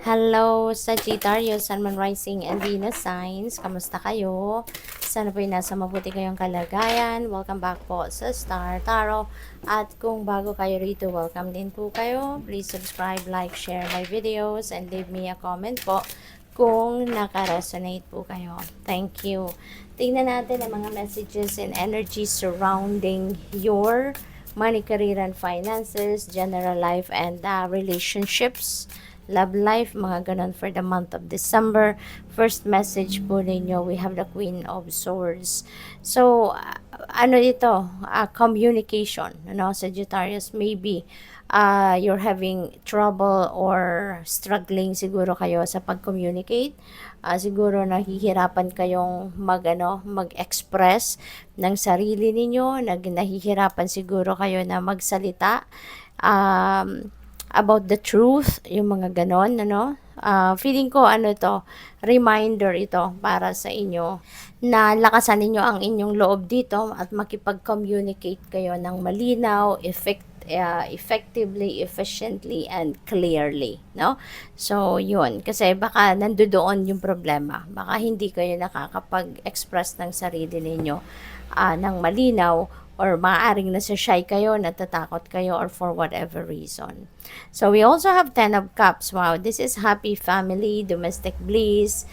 Hello, Sagittarius, Sun, Moon, Rising, and Venus signs. Kamusta kayo? Sana po'y nasa mabuti kayong kalagayan. Welcome back po sa Star Tarot. At kung bago kayo rito, welcome din po kayo. Please subscribe, like, share my videos, and leave me a comment po kung naka-resonate po kayo. Thank you. Tingnan natin ang mga messages and energy surrounding your money, career, and finances, general life, and relationships, love life, mga ganon for the month of December. First message po ninyo, we have the Queen of Swords. So, ano ito? Communication, Sagittarius, maybe you're having trouble or struggling siguro kayo sa pag-communicate. Siguro nahihirapan kayong mag-express ng sarili ninyo, nahihirapan siguro kayo na magsalita. About the truth, yung mga ganon, feeling ko, reminder ito para sa inyo na lakasan ninyo ang inyong loob dito at makipag-communicate kayo ng malinaw, effectively, efficiently, and clearly, no? So, yun. Kasi baka nandoon yung problema. Baka hindi kayo nakakapag-express ng sarili ninyo ng malinaw, or maaaring nasa shy kayo, natatakot kayo, or for whatever reason. So, we also have 10 of Cups. Wow, this is happy family, domestic bliss.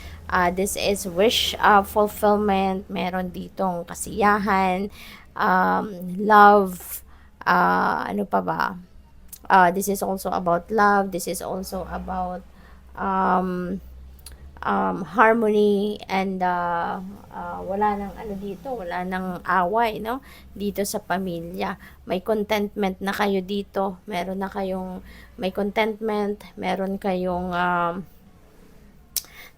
This is wish fulfillment. Meron ditong kasiyahan, love, ano pa ba? This is also about love. This is also about harmony, and wala nang wala nang away, no? Dito sa pamilya. May contentment na kayo dito. May contentment, meron kayong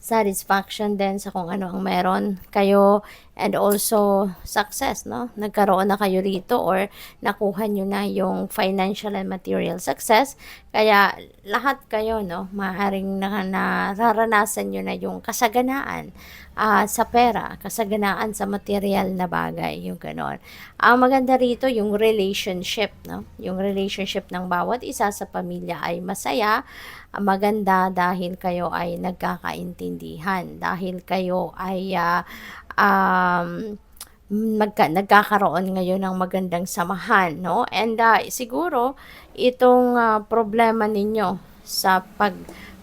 satisfaction din sa kung ano ang meron kayo, and also success, no? Nagkaroon na kayo rito or nakuha nyo na yung financial and material success. Kaya lahat kayo, no, maaaring nararanasan nyo na yung kasaganaan sa pera, kasaganaan sa material na bagay, yung ganon. Ang maganda rito, yung relationship, no? Yung relationship ng bawat isa sa pamilya ay masaya, maganda dahil kayo ay nagkakaintindihan, dahil kayo ay nagkakaroon ngayon ng magandang samahan, no? And siguro itong problema ninyo sa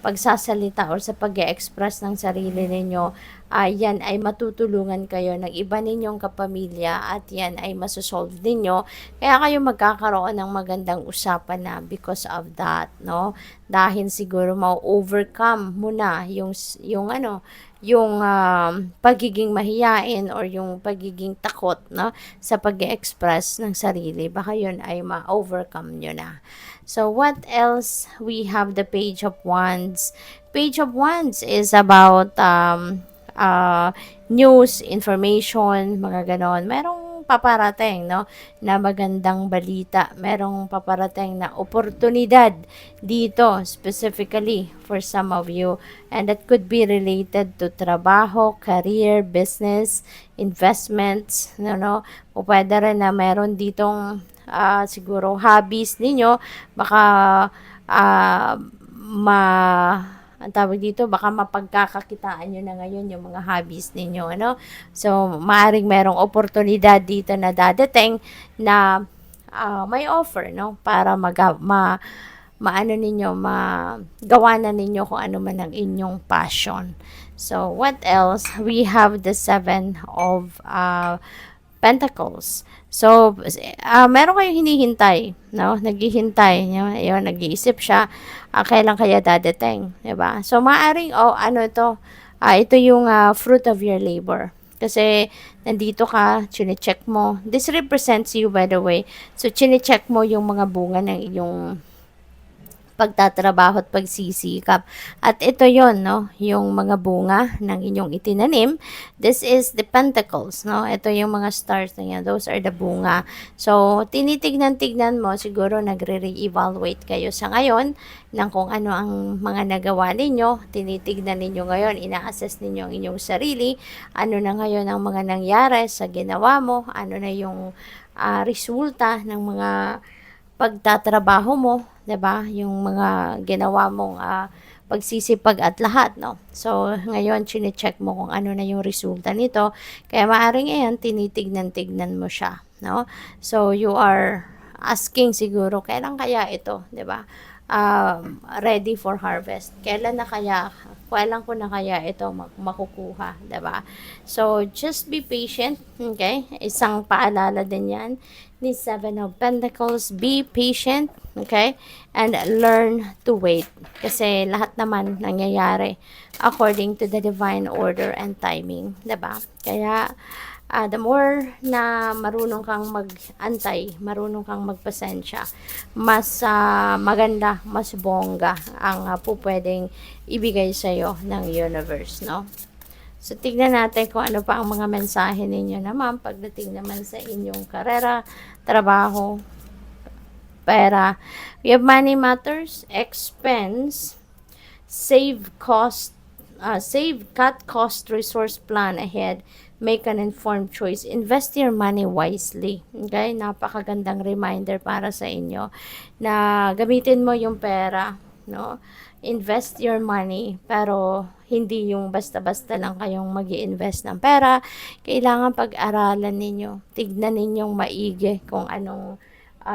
pagsasalita or sa pag-express ng sarili ninyo, yan ay matutulungan kayo ng iba ninyong kapamilya, at yan ay masosolve ninyo. Kaya kayo magkakaroon ng magandang usapan na because of that, no? Dahil siguro ma-overcome mo na yung pagiging mahiyain or yung pagiging takot, no, sa pag-express ng sarili. Baka yun ay ma-overcome nyo na. So, what else? We have the Page of Wands. Page of Wands is about news, information, mga ganon. Merong paparating, no, na magandang balita. Merong paparating na oportunidad dito, specifically for some of you. And that could be related to trabaho, career, business, investments, no? O pwede rin na meron ditong siguro hobbies ninyo. Baka ang tawag dito, baka mapagkakakitaan nyo na ngayon yung mga hobbies ninyo, ano? So, maaring merong oportunidad dito na dadating na may offer, no? Para maano ninyo, magawa na ninyo kung ano man ang inyong passion. So, what else? We have the 7 of Pentacles. So, meron kayong hinihintay, no? Naghihintay, yun, nag-iisip siya, kailan kaya dadating, 'di ba? So, maaring, ito yung fruit of your labor. Kasi, nandito ka, chine-check mo. This represents you, by the way. So, chine-check mo yung mga bunga ng iyong pagtatrabaho at pagsisikap. At ito yon, no, yung mga bunga ng inyong itinanim. This is the pentacles, no? Ito yung mga stars na yan. Those are the bunga. So, tinitignan-tignan mo, siguro nagre-re-evaluate kayo sa ngayon ng kung ano ang mga nagawa ninyo. Tinitignan ninyo ngayon, ina-assess ninyo ang inyong sarili. Ano na ngayon ang mga nangyari sa ginawa mo? Ano na yung resulta ng mga pagtatrabaho mo, 'di ba? Yung mga ginawa mong pagsisipag at lahat, no? So, ngayon, chine-check mo kung ano na yung resulta nito. Kaya maaring ayan, tinitignan-tignan mo siya, no? So, you are asking siguro, kailan kaya ito, 'di ba? Ready for harvest. Kailan ko na kaya ito makukuha, 'di ba? So, just be patient, okay? Isang paalala din 'yan ni Seven of Pentacles. Be patient, okay? And learn to wait. Kasi lahat naman nangyayari according to the divine order and timing, 'di ba? Kaya the more na marunong kang mag-antay, marunong kang magpasensya, mas maganda, mas bongga ang pupwedeng ibigay sa'yo ng universe, no? So, tignan natin kung ano pa ang mga mensahe ninyo naman pagdating naman sa inyong karera, trabaho, pera. We have money matters, expense, cut cost, resource plan ahead, make an informed choice, invest your money wisely. Okay? Napakagandang reminder para sa inyo na gamitin mo yung pera, no? Invest your money, pero hindi yung basta-basta lang kayong mag-i-invest ng pera. Kailangan pag-aralan ninyo, tignan ninyong maigi kung anong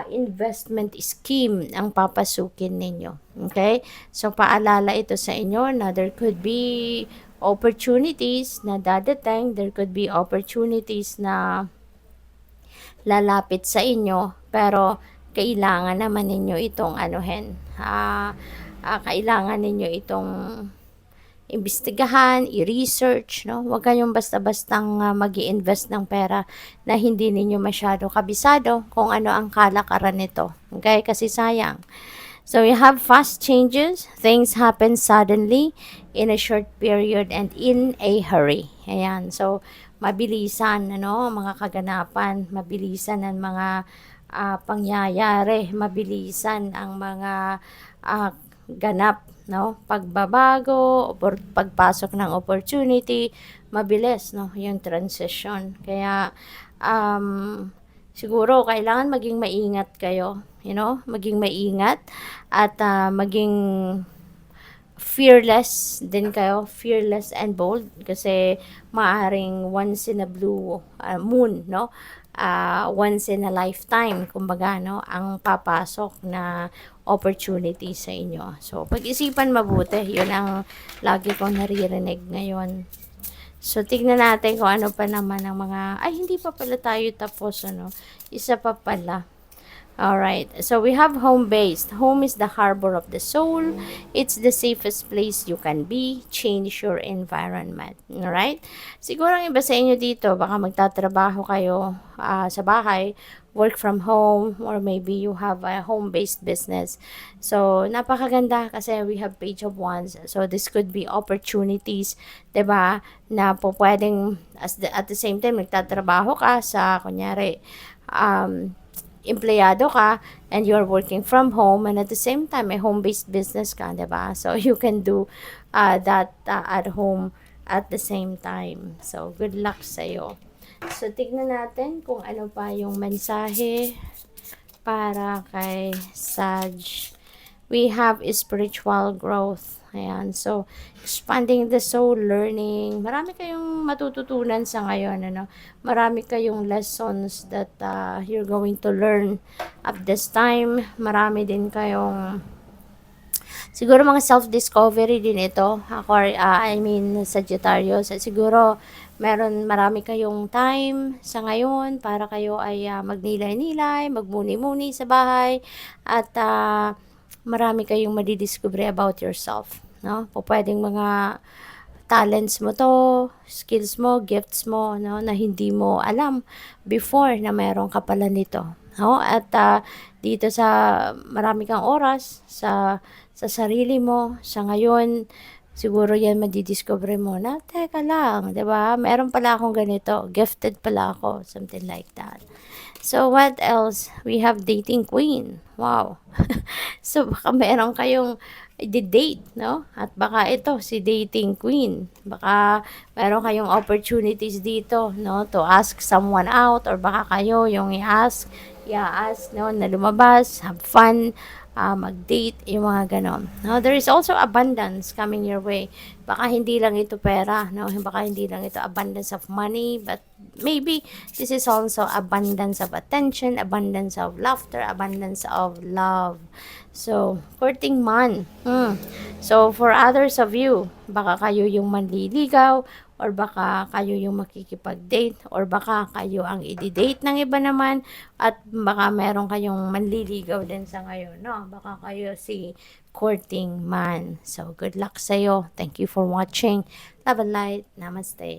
investment scheme ang papasukin ninyo. Okay? So, paalala ito sa inyo na there could be opportunities na dadating, there could be opportunities na lalapit sa inyo, pero kailangan naman ninyo itong kailangan ninyo itong imbestigahan, i-research, no? Huwag kayong basta-bastang mag-i-invest ng pera na hindi ninyo masyado kabisado kung ano ang kalakaran nito. Okay? Kasi sayang. So, you have fast changes. Things happen suddenly, in a short period, and in a hurry. Ayan. So, mabilisan, mga kaganapan, mabilisan ang mga pangyayari, mabilisan ang mga ganap, no? Pagbabago, pagpasok ng opportunity, mabilis, no? Yung transition. Kaya, siguro, kailangan maging maingat kayo, maging maingat at maging fearless din kayo, fearless and bold, kasi maaring once in a blue moon, no? Once in a lifetime, kumbaga, no, ang papasok na opportunity sa inyo. So, pag-isipan mabuti, yun ang lagi kong naririnig ngayon. So, tignan natin kung ano pa naman ang mga, hindi pa pala tayo tapos, isa pa pala. Alright, so we have home-based. Home is the harbor of the soul. It's the safest place you can be. Change your environment. Alright? Siguro ang iba sa inyo dito, baka magtatrabaho kayo sa bahay, work from home, or maybe you have a home-based business. So, napakaganda kasi we have Page of Wands. So, this could be opportunities, 'di ba? Na po pwedeng at the same time nagtatrabaho ka sa kunyari empleyado ka and you're working from home, and at the same time may home-based business ka, 'di ba? So you can do that at home at the same time. So good luck sa iyo. So tignan natin kung ano pa yung mensahe para kay Sag. We have spiritual growth. Ayan. So, expanding the soul, learning. Marami kayong matututunan sa ngayon, Marami kayong lessons that you're going to learn at this time. Marami din kayong siguro mga self-discovery din ito. Sagittarius. Siguro, marami kayong time sa ngayon para kayo ay magnilay-nilay, magmuni-muni sa bahay, at marami kayong madidiscover about yourself, no? Pwedeng mga talents mo to, skills mo, gifts mo, no, na hindi mo alam before na meron ka pala nito, no? At dito sa marami kang oras sa sarili mo sa ngayon, siguro yan madidiscover mo na, teka lang, 'di ba? Meron pala akong ganito, gifted pala ako, something like that. So, what else? We have dating queen. Wow. So, baka meron kayong i-date, no? At baka ito, si dating queen. Baka meron kayong opportunities dito, no? To ask someone out, or baka kayo yung i-ask i-ask, no, na lumabas, have fun, mag-date, yung mga ganon. No, there is also abundance coming your way. Baka hindi lang ito pera, no? Baka hindi lang ito abundance of money, but maybe this is also abundance of attention, abundance of laughter, abundance of love. So, courting man. So, for others of you, baka kayo yung manliligaw, or baka kayo yung makikipag-date, or baka kayo ang i-date ng iba naman, at baka meron kayong manliligaw din sa ngayon, no? Baka kayo si courting man. So, good luck sa'yo. Thank you for watching. Love and light. Namaste.